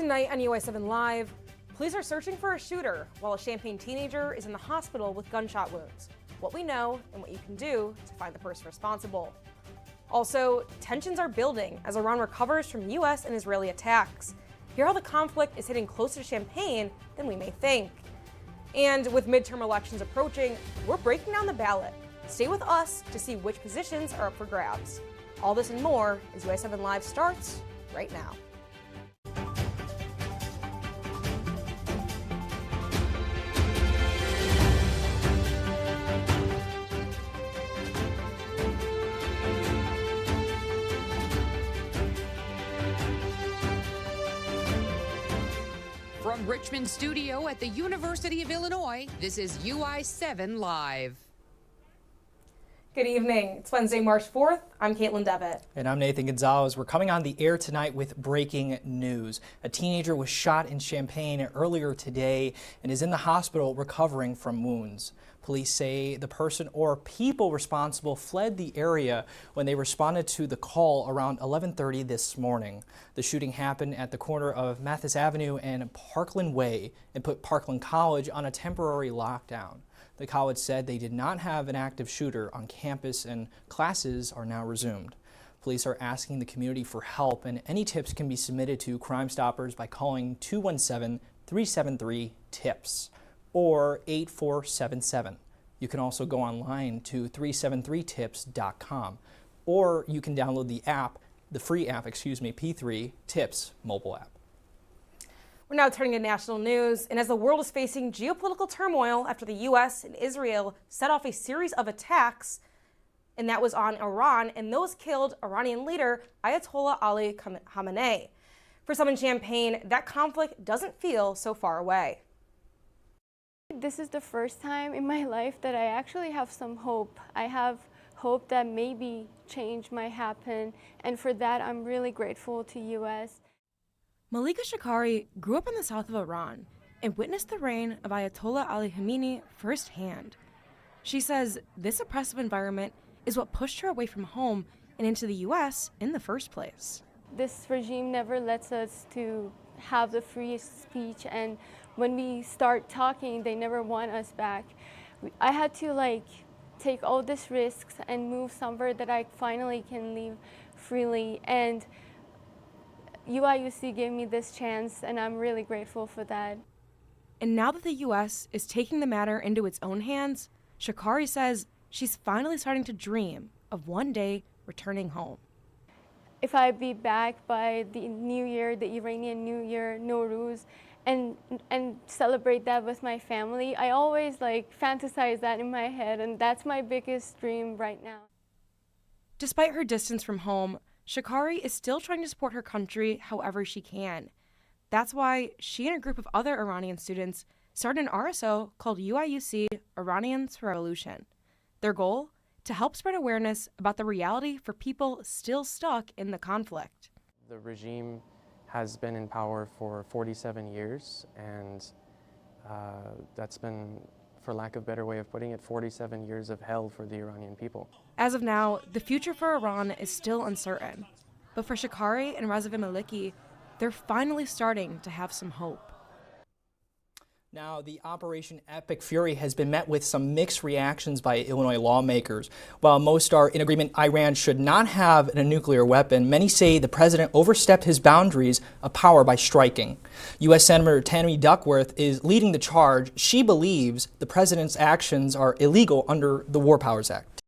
Tonight on UI7 Live, police are searching for a shooter while a Champaign teenager is in the hospital with gunshot wounds. What we know and what you can do to find the person responsible. Also, tensions are building as Iran recovers from U.S. and Israeli attacks. Hear how the conflict is hitting closer to Champaign than we may think. And with midterm elections approaching, we're breaking down the ballot. Stay with us to see which positions are up for grabs. All this and more as UI7 Live starts right now. From Richmond studio at the University of Illinois, this is UI7 Live. Good evening. It's Wednesday, March 4th. I'm Caitlin Devitt. And I'm Nathan Gonzalez. We're coming on the air tonight with breaking news. A teenager was shot in Champaign earlier today and is in the hospital recovering from wounds. Police say the person or people responsible fled the area when they responded to the call around 11:30 this morning. The shooting happened at the corner of Mathis Avenue and Parkland Way and put Parkland College on a temporary lockdown. The college said they did not have an active shooter on campus and classes are now resumed. Police are asking the community for help, and any tips can be submitted to Crime Stoppers by calling 217-373-TIPS or 8477. You can also go online to 373tips.com, or you can download the app, the free app, P3 TIPS mobile app. We're now turning to national news, and as the world is facing geopolitical turmoil after the U.S. and Israel set off a series of attacks, and that was on Iran, and those killed Iranian leader Ayatollah Ali Khamenei. For some in Champaign, that conflict doesn't feel so far away. This is the first time in my life that I actually have some hope. I have hope that maybe change might happen, and for that I'm really grateful to U.S. Malika Shakari grew up in the south of Iran and witnessed the reign of Ayatollah Ali Khamenei firsthand. She says this oppressive environment is what pushed her away from home and into the U.S. in the first place. This regime never lets us to have the free speech, and when we start talking, they never want us back. I had to take all these risks and move somewhere that I finally can live freely, and UIUC gave me this chance, and I'm really grateful for that. And now that the U.S. is taking the matter into its own hands, Shakari says she's finally starting to dream of one day returning home. If I be back by the New Year, the Iranian New Year, Nowruz, and celebrate that with my family, I always fantasize that in my head, and that's my biggest dream right now. Despite her distance from home, Shakari is still trying to support her country however she can. That's why she and a group of other Iranian students started an RSO called UIUC Iranians for Revolution. Their goal? To help spread awareness about the reality for people still stuck in the conflict. The regime has been in power for 47 years, and that's been, for lack of a better way of putting it, 47 years of hell for the Iranian people. As of now, the future for Iran is still uncertain. But for Shakari and Razaveh Maliki, they're finally starting to have some hope. Now, the Operation Epic Fury has been met with some mixed reactions by Illinois lawmakers. While most are in agreement Iran should not have a nuclear weapon, many say the president overstepped his boundaries of power by striking. U.S. Senator Tammy Duckworth is leading the charge. She believes the president's actions are illegal under the War Powers Act.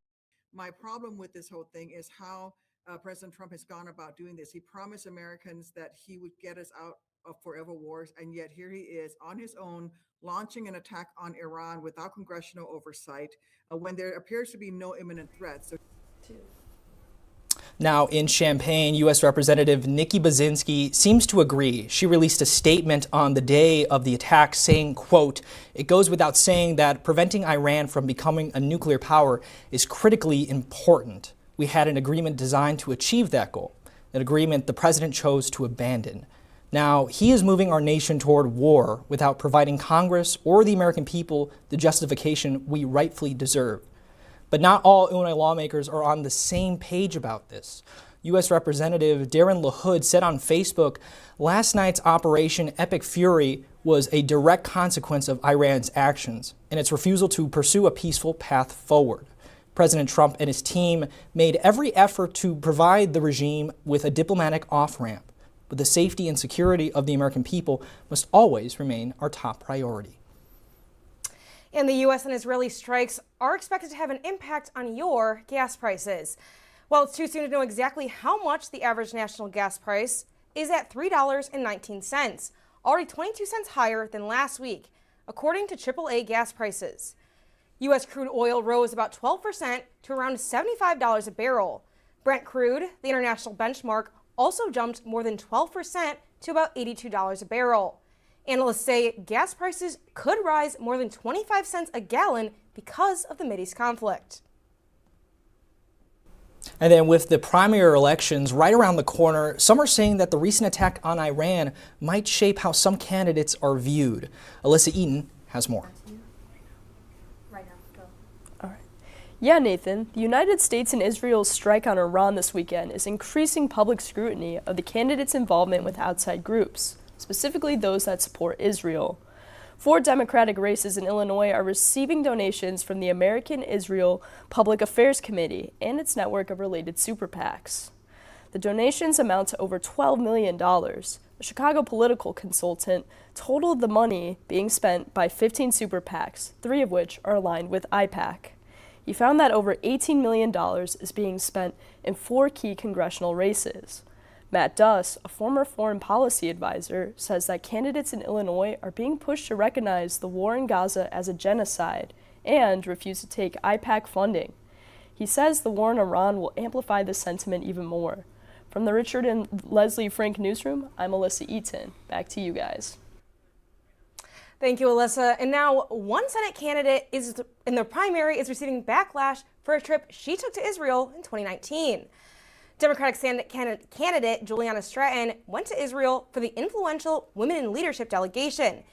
My problem with this whole thing is how President Trump has gone about doing this. He promised Americans that he would get us out of forever wars, and yet here he is on his own launching an attack on Iran without congressional oversight when there appears to be no imminent threat. Now in Champaign, U.S. Representative Nikki Baczynski seems to agree. She released a statement on the day of the attack saying, quote, "It goes without saying that preventing Iran from becoming a nuclear power is critically important. We had an agreement designed to achieve that goal, an agreement the president chose to abandon. Now, he is moving our nation toward war without providing Congress or the American people the justification we rightfully deserve. But not all Illinois lawmakers are on the same page about this. U.S. Representative Darren LaHood said on Facebook, last night's Operation Epic Fury was a direct consequence of Iran's actions and its refusal to pursue a peaceful path forward. President Trump and his team made every effort to provide the regime with a diplomatic off-ramp, but the safety and security of the American people must always remain our top priority. And the U.S. and Israeli strikes are expected to have an impact on your gas prices. While it's too soon to know exactly how much the average national gas price is at $3.19, already 22 cents higher than last week, according to AAA gas prices. U.S. crude oil rose about 12% to around $75 a barrel. Brent crude, the international benchmark, also jumped more than 12% to about $82 a barrel. Analysts say gas prices could rise more than 25 cents a gallon because of the Mideast conflict. And then with the primary elections right around the corner, some are saying that the recent attack on Iran might shape how some candidates are viewed. Alyssa Eaton has more. Yeah, Nathan, the United States and Israel's strike on Iran this weekend is increasing public scrutiny of the candidates' involvement with outside groups, specifically those that support Israel. 4 Democratic races in Illinois are receiving donations from the American Israel Public Affairs Committee and its network of related super PACs. The donations amount to over $12 million. A Chicago political consultant totaled the money being spent by 15 super PACs, 3 of which are aligned with IPAC. He found that over $18 million is being spent in 4 key congressional races. Matt Duss, a former foreign policy advisor, says that candidates in Illinois are being pushed to recognize the war in Gaza as a genocide and refuse to take IPAC funding. He says the war in Iran will amplify this sentiment even more. From the Richard and Leslie Frank Newsroom, I'm Alyssa Eaton. Back to you guys. Thank you, Alyssa. And now one Senate candidate in the primary is receiving backlash for a trip she took to Israel in 2019. Democratic candidate Juliana Stratton went to Israel for the influential Women in Leadership delegation.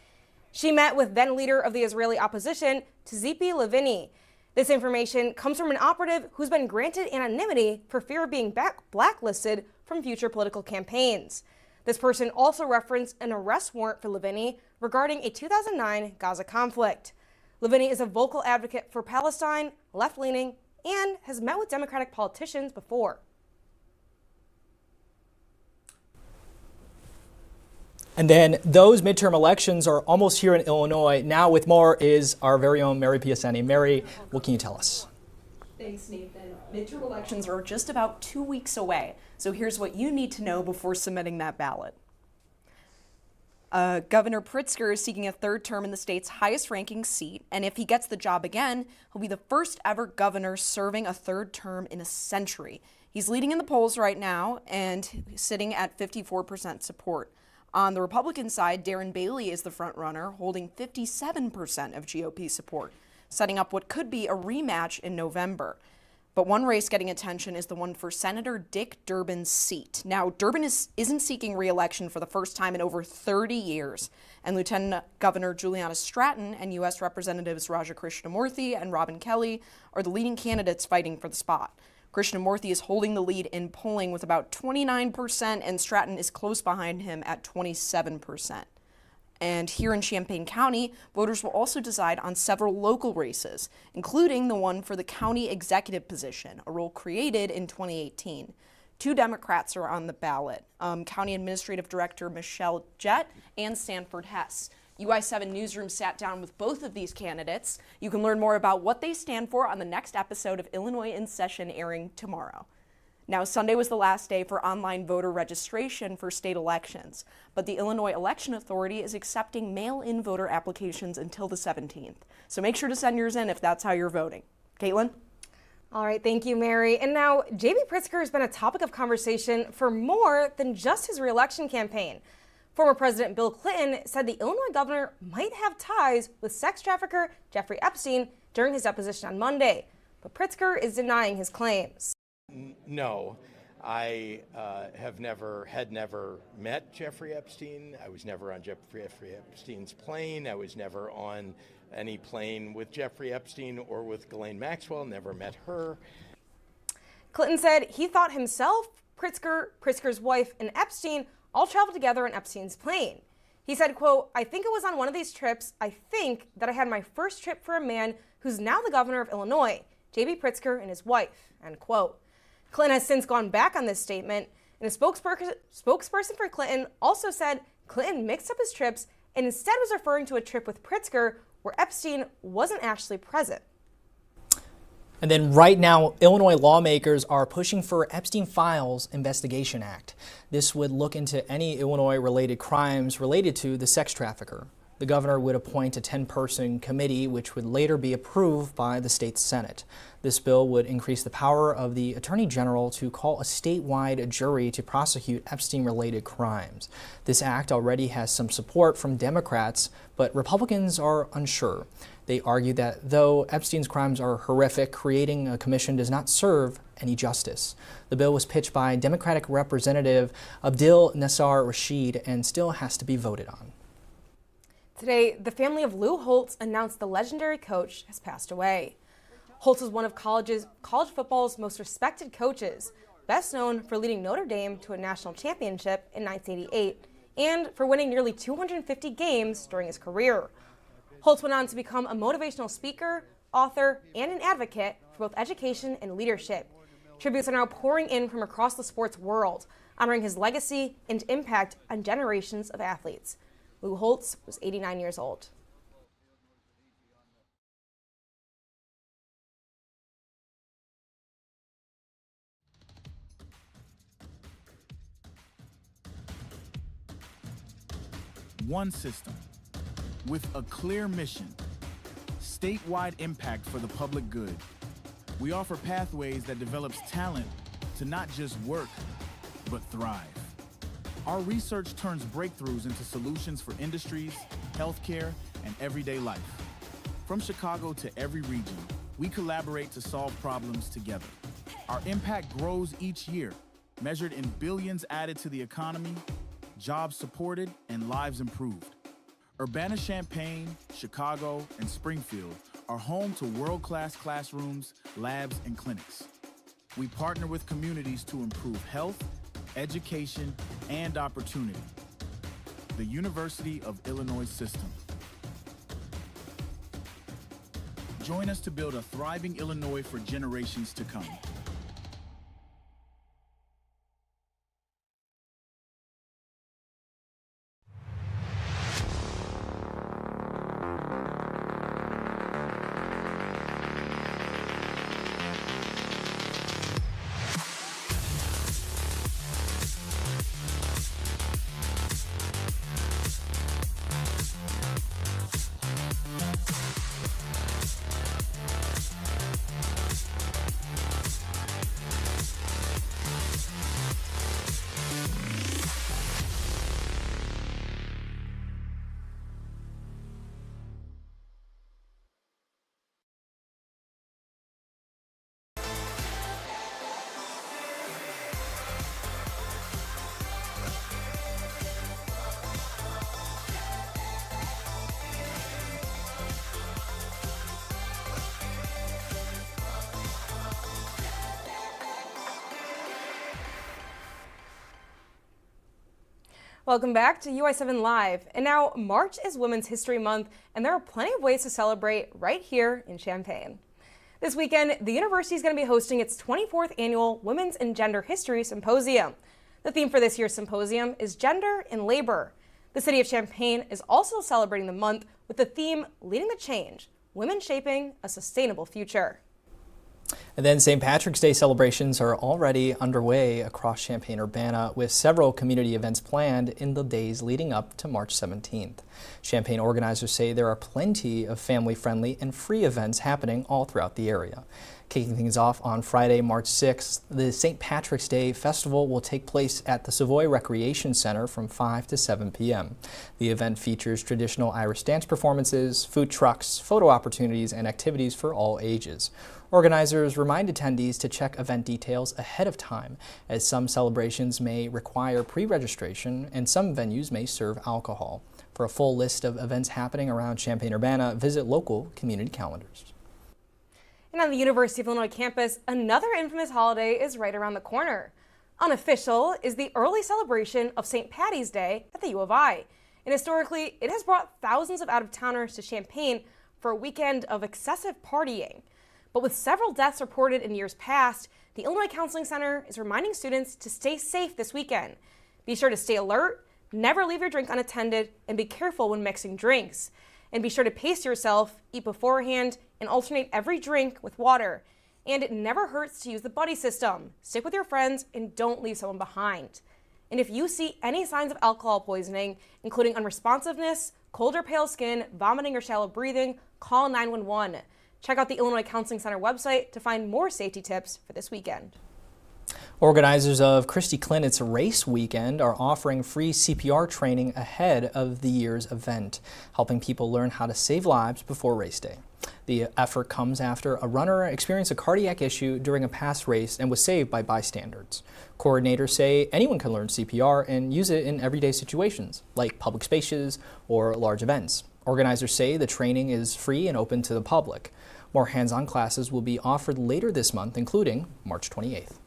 She met with then leader of the Israeli opposition, Tzipi Livni. This information comes from an operative who's been granted anonymity for fear of being blacklisted from future political campaigns. This person also referenced an arrest warrant for Livni regarding a 2009 Gaza conflict. Livni is a vocal advocate for Palestine, left-leaning, and has met with Democratic politicians before. And then those midterm elections are almost here in Illinois. Now with more is our very own Mary Piacenti. Mary, what can you tell us? Thanks, Nathan. Midterm elections are just about 2 weeks away. So here's what you need to know before submitting that ballot. Governor Pritzker is seeking a 3rd term in the state's highest-ranking seat, and if he gets the job again, he'll be the first ever governor serving a 3rd term in a century. He's leading in the polls right now and sitting at 54% support. On the Republican side, Darren Bailey is the front-runner, holding 57% of GOP support, setting up what could be a rematch in November. But one race getting attention is the one for Senator Dick Durbin's seat. Now, Durbin isn't seeking re-election for the first time in over 30 years, and Lieutenant Governor Juliana Stratton and U.S. Representatives Raja Krishnamurthy and Robin Kelly are the leading candidates fighting for the spot. Krishnamurthy is holding the lead in polling with about 29%, and Stratton is close behind him at 27%. And here in Champaign County, voters will also decide on several local races, including the one for the county executive position, a role created in 2018. 2 Democrats are on the ballot, County Administrative Director Michelle Jett and Sanford Hess. UI7 Newsroom sat down with both of these candidates. You can learn more about what they stand for on the next episode of Illinois in Session, airing tomorrow. Now, Sunday was the last day for online voter registration for state elections, but the Illinois Election Authority is accepting mail-in voter applications until the 17th. So make sure to send yours in if that's how you're voting. Caitlin? All right, thank you, Mary. And now, J.B. Pritzker has been a topic of conversation for more than just his re-election campaign. Former President Bill Clinton said the Illinois governor might have ties with sex trafficker Jeffrey Epstein during his deposition on Monday, but Pritzker is denying his claims. No, I had never met Jeffrey Epstein. I was never on Jeffrey Epstein's plane. I was never on any plane with Jeffrey Epstein or with Ghislaine Maxwell, never met her. Clinton said he thought himself, Pritzker, Pritzker's wife, and Epstein all traveled together on Epstein's plane. He said, quote, "I think it was on one of these trips, I think, that I had my first trip for a man who's now the governor of Illinois, J.B. Pritzker and his wife," end quote. Clinton has since gone back on this statement, and a spokesperson for Clinton also said Clinton mixed up his trips and instead was referring to a trip with Pritzker where Epstein wasn't actually present. And then right now, Illinois lawmakers are pushing for Epstein Files Investigation Act. This would look into any Illinois-related crimes related to the sex trafficker. The governor would appoint a 10-person committee, which would later be approved by the state Senate. This bill would increase the power of the Attorney General to call a statewide jury to prosecute Epstein-related crimes. This act already has some support from Democrats, but Republicans are unsure. They argue that though Epstein's crimes are horrific, creating a commission does not serve any justice. The bill was pitched by Democratic Representative Abdil Nassar Rashid and still has to be voted on. Today, the family of Lou Holtz announced the legendary coach has passed away. Holtz was one of college football's most respected coaches, best known for leading Notre Dame to a national championship in 1988 and for winning nearly 250 games during his career. Holtz went on to become a motivational speaker, author, and an advocate for both education and leadership. Tributes are now pouring in from across the sports world, honoring his legacy and impact on generations of athletes. Lou Holtz was 89 years old. One system with a clear mission, statewide impact for the public good. We offer pathways that develops talent to not just work, but thrive. Our research turns breakthroughs into solutions for industries, healthcare, and everyday life. From Chicago to every region, we collaborate to solve problems together. Our impact grows each year, measured in billions added to the economy, jobs supported, and lives improved. Urbana-Champaign, Chicago, and Springfield are home to world-class classrooms, labs, and clinics. We partner with communities to improve health, education, and opportunity. The University of Illinois System. Join us to build a thriving Illinois for generations to come. Welcome back to UI7 Live. And now, March is Women's History Month, and there are plenty of ways to celebrate right here in Champaign. This weekend, the university is going to be hosting its 24th annual Women's and Gender History Symposium. The theme for this year's symposium is Gender in Labor. The city of Champaign is also celebrating the month with the theme Leading the Change, Women Shaping a Sustainable Future. And then St. Patrick's Day celebrations are already underway across Champaign-Urbana with several community events planned in the days leading up to March 17th. Champaign organizers say there are plenty of family-friendly and free events happening all throughout the area. Kicking things off on Friday, March 6th, the St. Patrick's Day Festival will take place at the Savoy Recreation Center from 5 to 7 p.m. The event features traditional Irish dance performances, food trucks, photo opportunities, and activities for all ages. Organizers remind attendees to check event details ahead of time, as some celebrations may require pre-registration and some venues may serve alcohol. For a full list of events happening around Champaign-Urbana, visit local community calendars. And on the University of Illinois campus, another infamous holiday is right around the corner. Unofficial is the early celebration of St. Paddy's Day at the U of I. And historically, it has brought thousands of out-of-towners to Champaign for a weekend of excessive partying. But with several deaths reported in years past, the Illinois Counseling Center is reminding students to stay safe this weekend. Be sure to stay alert, never leave your drink unattended, and be careful when mixing drinks. And be sure to pace yourself, eat beforehand, and alternate every drink with water. And it never hurts to use the buddy system. Stick with your friends and don't leave someone behind. And if you see any signs of alcohol poisoning, including unresponsiveness, cold or pale skin, vomiting or shallow breathing, call 911. Check out the Illinois Counseling Center website to find more safety tips for this weekend. Organizers of Christy Clinton's race weekend are offering free CPR training ahead of the year's event, helping people learn how to save lives before race day. The effort comes after a runner experienced a cardiac issue during a past race and was saved by bystanders. Coordinators say anyone can learn CPR and use it in everyday situations, like public spaces or large events. Organizers say the training is free and open to the public. More hands-on classes will be offered later this month, including March 28th.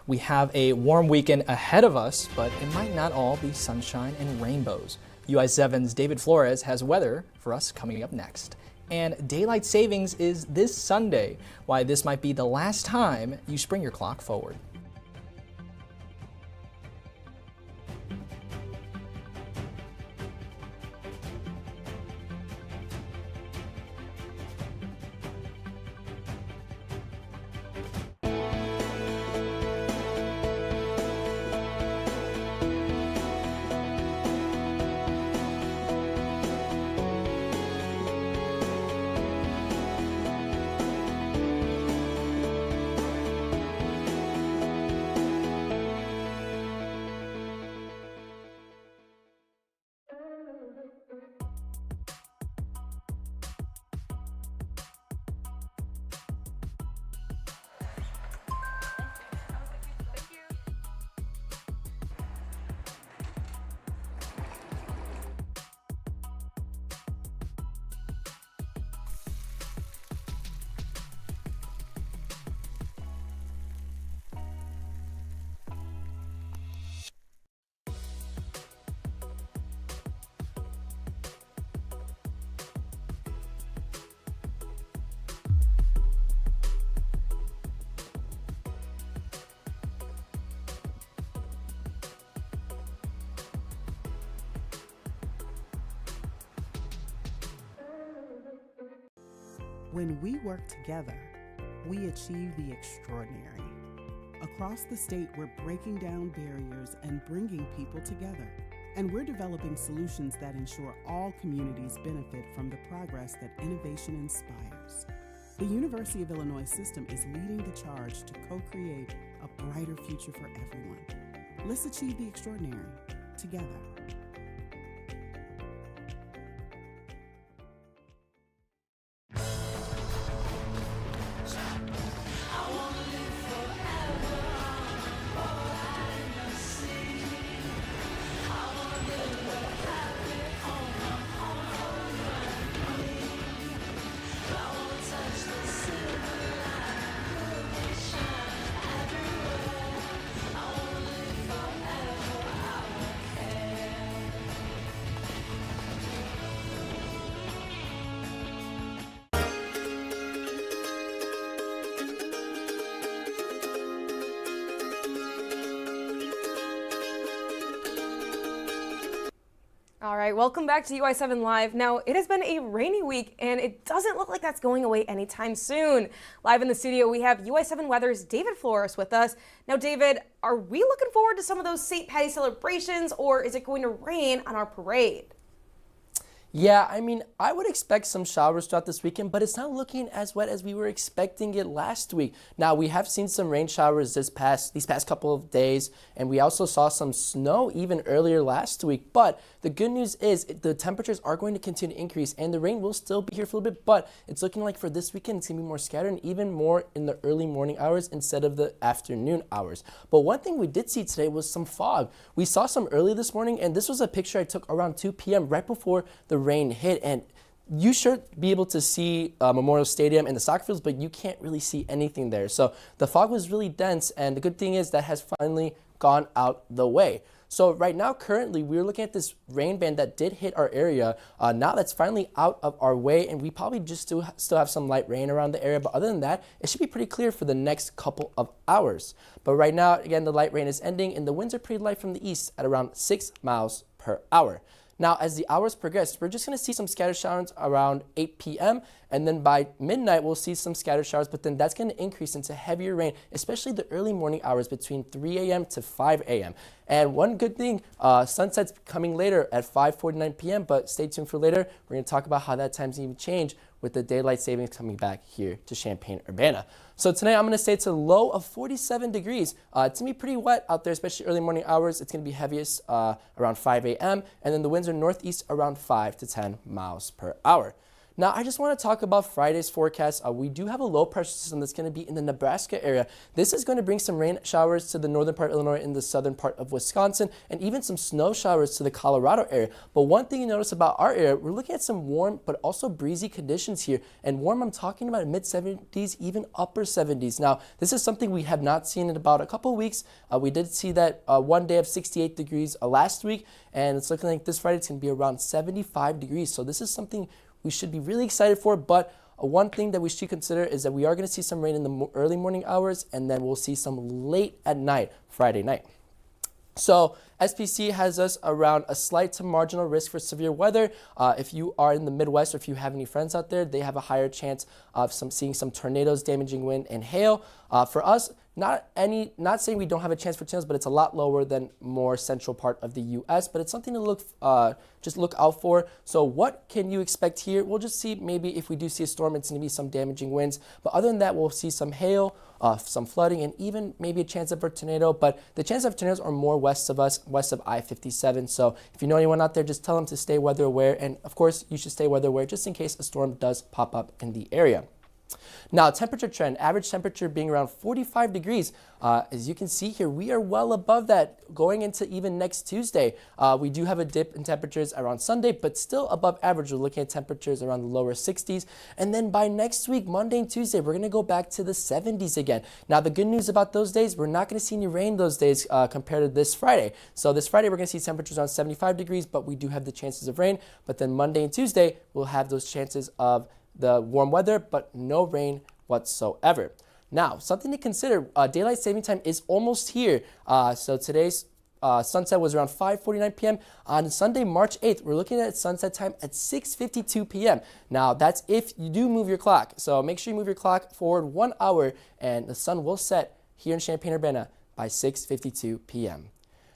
We have a warm weekend ahead of us, but it might not all be sunshine and rainbows. UI7's David Flores has weather for us coming up next. And daylight savings is this Sunday, why this might be the last time you spring your clock forward. When we work together, we achieve the extraordinary. Across the state, we're breaking down barriers and bringing people together. And we're developing solutions that ensure all communities benefit from the progress that innovation inspires. The University of Illinois system is leading the charge to co-create a brighter future for everyone. Let's achieve the extraordinary together. All right, welcome back to UI7 Live. Now, it has been a rainy week, and it doesn't look like that's going away anytime soon. Live in the studio, we have UI7 Weather's David Flores with us. Now, David, are we looking forward to some of those St. Paddy's celebrations, or is it going to rain on our parade? Yeah, I mean, I would expect some showers throughout this weekend, but it's not looking as wet as we were expecting it last week. Now, we have seen some rain showers these past couple of days, and we also saw some snow even earlier last week. But the good news is the temperatures are going to continue to increase, and the rain will still be here for a little bit, but it's looking like for this weekend, it's going to be more scattered and even more in the early morning hours instead of the afternoon hours. But one thing we did see today was some fog. We saw some early this morning, and this was a picture I took around 2 p.m. right before the rain hit, and you should be able to see Memorial Stadium and the soccer fields, but you can't really see anything there. So the fog was really dense, and the good thing is that has finally gone out the way. So right now, currently, we're looking at this rain band that did hit our area. Now that's finally out of our way, and we probably just still have some light rain around the area. But other than that, it should be pretty clear for the next couple of hours. But right now, again, the light rain is ending, and the winds are pretty light from the east at around 6 miles per hour. Now, as the hours progress, we're just going to see some scattered showers around 8 p.m. And then by midnight, we'll see some scattered showers, but then that's going to increase into heavier rain, especially the early morning hours between 3 a.m. to 5 a.m. And one good thing, sunset's coming later at 5:49 p.m., but stay tuned for later. We're going to talk about how that time's even change with the daylight savings coming back here to Champaign-Urbana. So tonight I'm going to stay to a low of 47 degrees. It's going to be pretty wet out there, especially early morning hours. It's going to be heaviest around 5 a.m. And then the winds are northeast around 5 to 10 miles per hour. Now, I just want to talk about Friday's forecast. We do have a low pressure system that's going to be in the Nebraska area. This is going to bring some rain showers to the northern part of Illinois and the southern part of Wisconsin, and even some snow showers to the Colorado area. But one thing you notice about our area, we're looking at some warm but also breezy conditions here. And warm, I'm talking about mid-70s, even upper 70s. Now, this is something we have not seen in about a couple of weeks. We did see that one day of 68 degrees last week, and it's looking like this Friday it's going to be around 75 degrees. So this is something we should be really excited for, but one thing that we should consider is that we are going to see some rain in the early morning hours, and then we'll see some late at night, Friday night. So SPC has us around a slight to marginal risk for severe weather. If you are in the Midwest or if you have any friends out there, they have a higher chance of seeing some tornadoes, damaging wind, and hail. For us, not saying we don't have a chance for tornadoes, but it's a lot lower than more central part of the U.S., but it's something to just look out for. So what can you expect here? We'll just see maybe if we do see a storm, it's going to be some damaging winds. But other than that, we'll see some hail, some flooding, and even maybe a chance of a tornado. But the chance of tornadoes are more west of us, west of I-57. So if you know anyone out there, just tell them to stay weather aware. And of course, you should stay weather aware just in case a storm does pop up in the area. Now, temperature trend, average temperature being around 45 degrees. As you can see here, we are well above that going into even next Tuesday. We do have a dip in temperatures around Sunday, but still above average. We're looking at temperatures around the lower 60s. And then by next week, Monday and Tuesday, we're going to go back to the 70s again. Now, the good news about those days, we're not going to see any rain those days compared to this Friday. So this Friday, we're going to see temperatures around 75 degrees, but we do have the chances of rain. But then Monday and Tuesday, we'll have those chances of the warm weather, but no rain whatsoever. Now, something to consider, daylight saving time is almost here. So today's sunset was around 5:49 p.m. On Sunday, March 8th, we're looking at sunset time at 6:52 p.m. Now, that's if you do move your clock. So make sure you move your clock forward 1 hour, and the sun will set here in Champaign-Urbana by 6:52 p.m.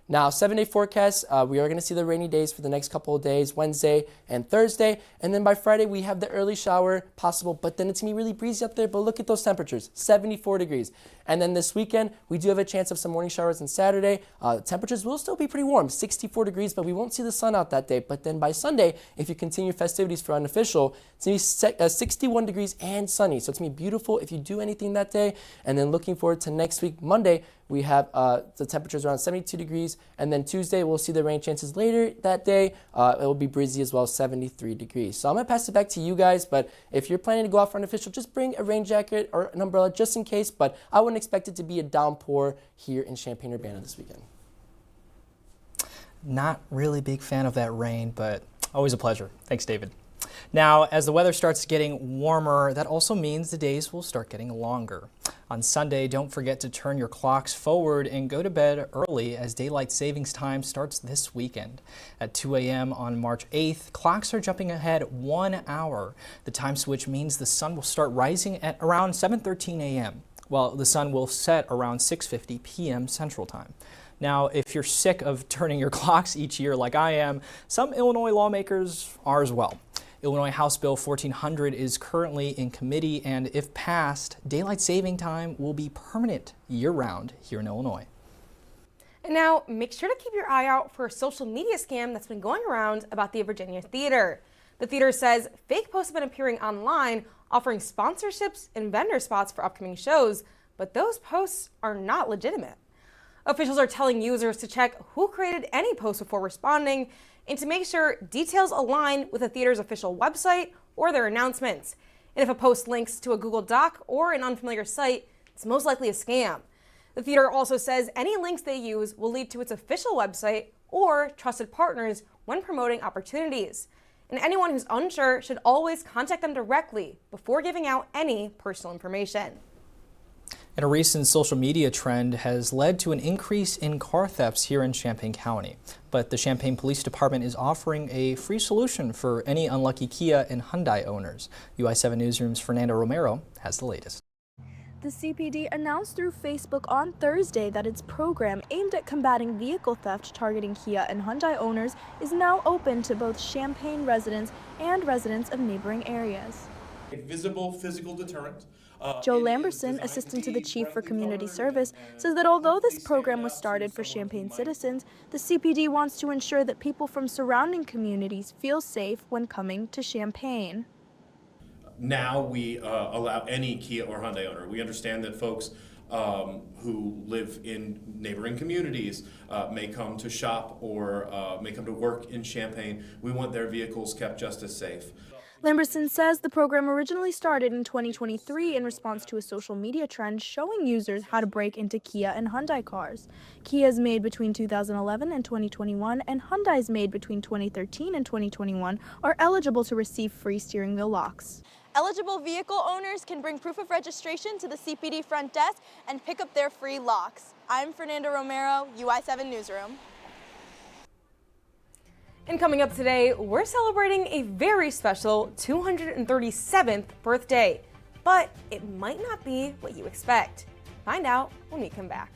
Now, 7-day forecast, we are going to see the rainy days for the next couple of days, Wednesday and Thursday. And then by Friday, we have the early shower possible, but then it's going to be really breezy up there. But look at those temperatures, 74 degrees. And then this weekend, we do have a chance of some morning showers on Saturday. Temperatures will still be pretty warm, 64 degrees, but we won't see the sun out that day. But then by Sunday, if you continue festivities for unofficial, it's going to be 61 degrees and sunny. So it's going to be beautiful if you do anything that day. And then looking forward to next week, Monday, we have the temperatures around 72 degrees. And then Tuesday, we'll see the rain chances later that day. It will be breezy as well, 73 degrees. So I'm going to pass it back to you guys. But if you're planning to go out for unofficial, just bring a rain jacket or an umbrella just in case. But I wouldn't expect it to be a downpour here in Champaign-Urbana this weekend. Not really big fan of that rain, but always a pleasure. Thanks, David. Now, as the weather starts getting warmer, that also means the days will start getting longer. On Sunday, don't forget to turn your clocks forward and go to bed early as daylight savings time starts this weekend. At 2 a.m. on March 8th, clocks are jumping ahead 1 hour. The time switch means the sun will start rising at around 7:13 a.m. while the sun will set around 6:50 p.m. Central Time. Now, if you're sick of turning your clocks each year like I am, some Illinois lawmakers are as well. Illinois House Bill 1400 is currently in committee, and if passed, daylight saving time will be permanent year-round here in Illinois. And now, make sure to keep your eye out for a social media scam that's been going around about the Virginia Theater. The theater says fake posts have been appearing online offering sponsorships and vendor spots for upcoming shows, but those posts are not legitimate. Officials are telling users to check who created any post before responding and to make sure details align with the theater's official website or their announcements. And if a post links to a Google Doc or an unfamiliar site, it's most likely a scam. The theater also says any links they use will lead to its official website or trusted partners when promoting opportunities. And anyone who's unsure should always contact them directly before giving out any personal information. And a recent social media trend has led to an increase in car thefts here in Champaign County. But the Champaign Police Department is offering a free solution for any unlucky Kia and Hyundai owners. UI7 Newsroom's Fernando Romero has the latest. The CPD announced through Facebook on Thursday that its program aimed at combating vehicle theft targeting Kia and Hyundai owners is now open to both Champaign residents and residents of neighboring areas. A visible physical deterrent. Joe Lamberson, assistant to the chief for community service, says that although this program was started for Champaign citizens, the CPD wants to ensure that people from surrounding communities feel safe when coming to Champaign. Now we allow any Kia or Hyundai owner. We understand that folks who live in neighboring communities may come to shop or may come to work in Champaign. We want their vehicles kept just as safe. Lamberson says the program originally started in 2023 in response to a social media trend showing users how to break into Kia and Hyundai cars. Kias made between 2011 and 2021 and Hyundais made between 2013 and 2021 are eligible to receive free steering wheel locks. Eligible vehicle owners can bring proof of registration to the CPD front desk and pick up their free locks. I'm Fernando Romero, UI7 Newsroom. And coming up today, we're celebrating a very special 237th birthday, but it might not be what you expect. Find out when we come back.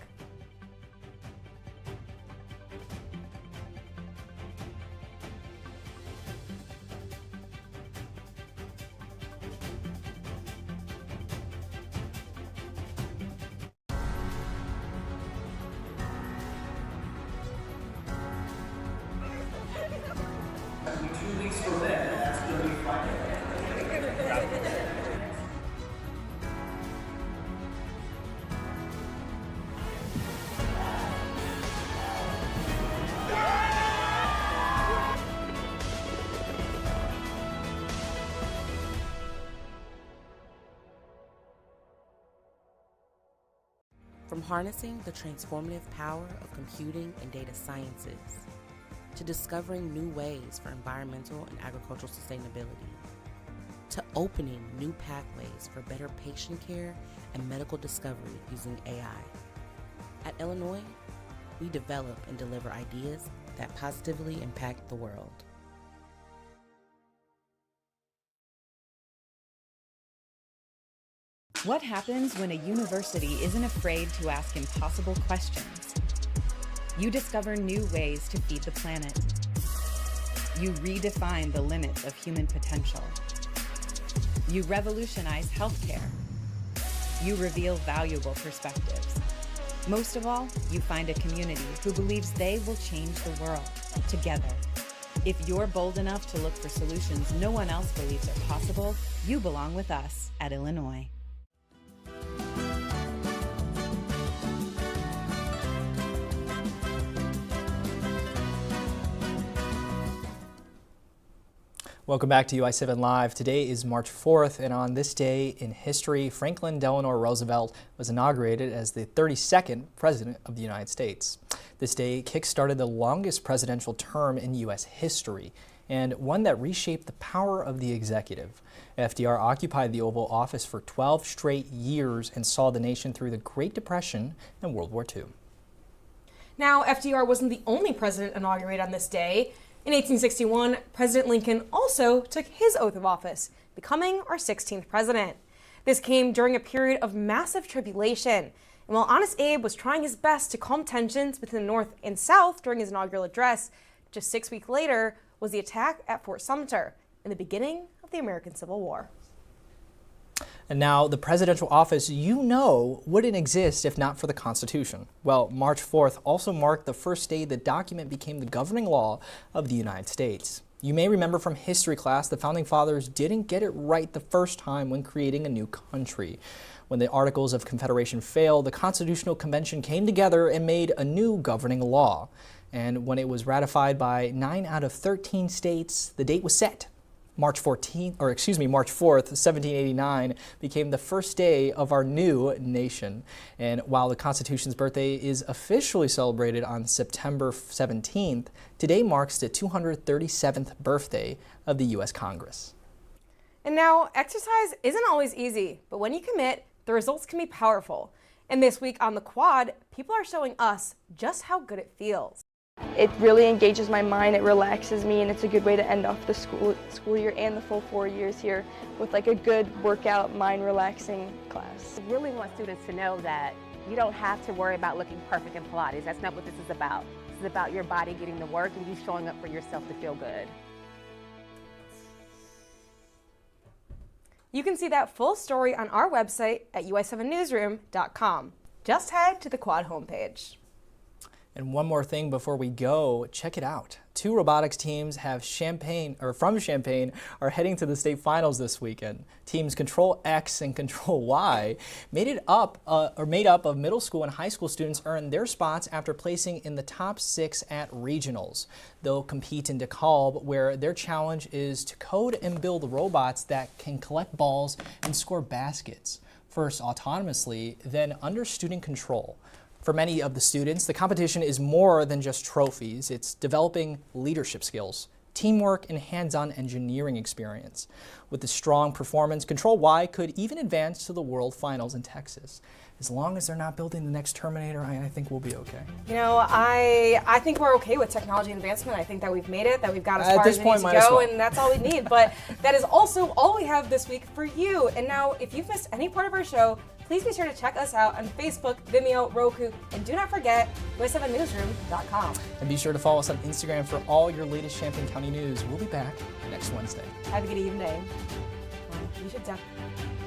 From harnessing the transformative power of computing and data sciences, to discovering new ways for environmental and agricultural sustainability, to opening new pathways for better patient care and medical discovery using AI. At Illinois, we develop and deliver ideas that positively impact the world. What happens when a university isn't afraid to ask impossible questions? You discover new ways to feed the planet. You redefine the limits of human potential. You revolutionize healthcare. You reveal valuable perspectives. Most of all, you find a community who believes they will change the world together. If you're bold enough to look for solutions no one else believes are possible, you belong with us at Illinois. Welcome back to UI7 Live. Today is March 4th, and on this day in history, Franklin Delano Roosevelt was inaugurated as the 32nd President of the United States. This day kick-started the longest presidential term in U.S. history, and one that reshaped the power of the executive. FDR occupied the Oval Office for 12 straight years and saw the nation through the Great Depression and World War II. Now, FDR wasn't the only president inaugurated on this day. In 1861, President Lincoln also took his oath of office, becoming our 16th president. This came during a period of massive tribulation. And while Honest Abe was trying his best to calm tensions between the North and South during his inaugural address, just 6 weeks later was the attack at Fort Sumter and the beginning of the American Civil War. And now, the presidential office, you know, wouldn't exist if not for the Constitution. Well, March 4th also marked the first day the document became the governing law of the United States. You may remember from history class the Founding Fathers didn't get it right the first time when creating a new country. When the Articles of Confederation failed, the Constitutional Convention came together and made a new governing law. And when it was ratified by 9 out of 13 states, the date was set. March 4th, 1789 became the first day of our new nation. And while the Constitution's birthday is officially celebrated on September 17th, today marks the 237th birthday of the U.S. Congress. And now, exercise isn't always easy, but when you commit, the results can be powerful. And this week on the Quad, people are showing us just how good it feels. It really engages my mind, it relaxes me, and it's a good way to end off the school year and the full 4 years here with like a good workout, mind relaxing class. I really want students to know that you don't have to worry about looking perfect in Pilates. That's not what this is about. This is about your body getting the work and you showing up for yourself to feel good. You can see that full story on our website at UI7Newsroom.com. Just head to the Quad homepage. And one more thing before we go, check it out. 2 robotics teams from Champaign are heading to the state finals this weekend. Teams Control X and Control Y made up of middle school and high school students earned their spots after placing in the top 6 at regionals. They'll compete in DeKalb, where their challenge is to code and build robots that can collect balls and score baskets, first autonomously, then under student control. For many of the students, the competition is more than just trophies. It's developing leadership skills, teamwork, and hands-on engineering experience. With the strong performance, Control Y could even advance to the World Finals in Texas. As long as they're not building the next Terminator, I think we'll be okay. You know, I think we're okay with technology advancement. I think that we've made it, that we've got as far as we need to go, and that's all we need. But that is also all we have this week for you. And now, if you've missed any part of our show, please be sure to check us out on Facebook, Vimeo, Roku, and do not forget UI7Newsroom.com. And be sure to follow us on Instagram for all your latest Champaign County news. We'll be back next Wednesday. Have a good evening. You should definitely.